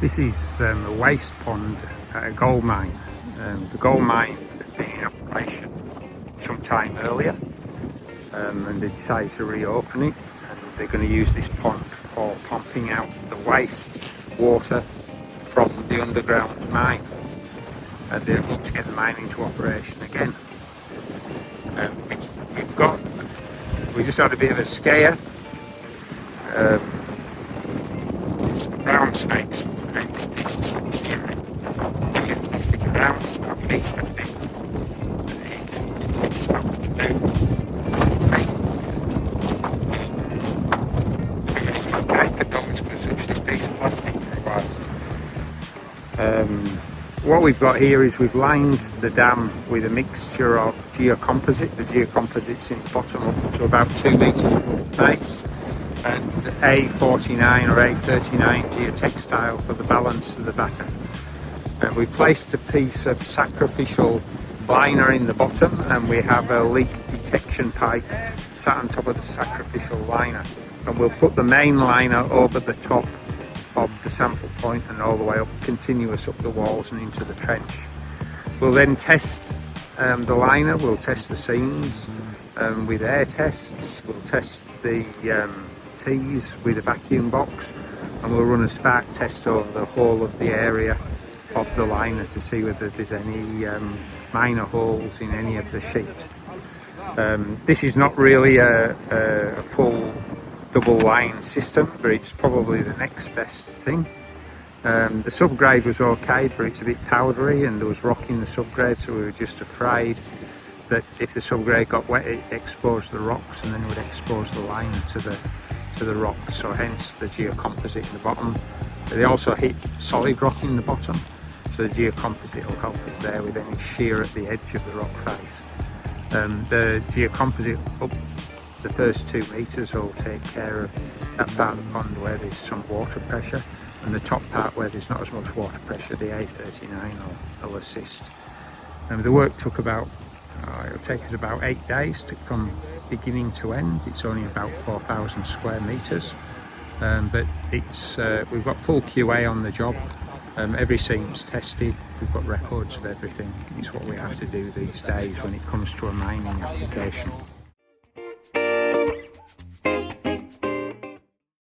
This is a waste pond at a gold mine. The gold mine had been in operation some time earlier, and they decided to reopen it, and they're going to use this pond for pumping out the waste water from the underground mine, and they're going to get the mine into operation again. We just had a bit of a scare. Brown snakes, this piece of snakes here, plastic around, it's about an inch and a bit. It's up to do. Okay, the dog's going to touch this piece of plastic for a while. What we've got here is we've lined the dam with a mixture of geocomposite. The geocomposite's in the bottom up to about 2 metres above the base, and A49 or A39 geotextile for the balance of the batter. And we placed a piece of sacrificial liner in the bottom, and we have a leak detection pipe sat on top of the sacrificial liner, and we'll put the main liner over the top of the sample point and all the way up, continuous up the walls and into the trench. We'll then test the liner, we'll test the seams with air tests, we'll test the tees with a vacuum box, and we'll run a spark test over the whole of the area of the liner to see whether there's any minor holes in any of the sheet. This is not really a full double line system, but it's probably the next best thing. The subgrade was okay, but it's a bit powdery and there was rock in the subgrade, so we were just afraid that if the subgrade got wet it exposed the rocks and then it would expose the liner to the rocks, so hence the geocomposite in the bottom. They also hit solid rock in the bottom, so the geocomposite will help us there with any shear at the edge of the rock face. The geocomposite up the first 2 metres will take care of that part of the pond where there's some water pressure, and the top part where there's not as much water pressure, the A39 will assist. The work took about, it'll take us about 8 days from beginning to end. It's only about 4,000 square metres, but we've got full QA on the job. Every seam's tested, we've got records of everything. It's what we have to do these days when it comes to a mining application.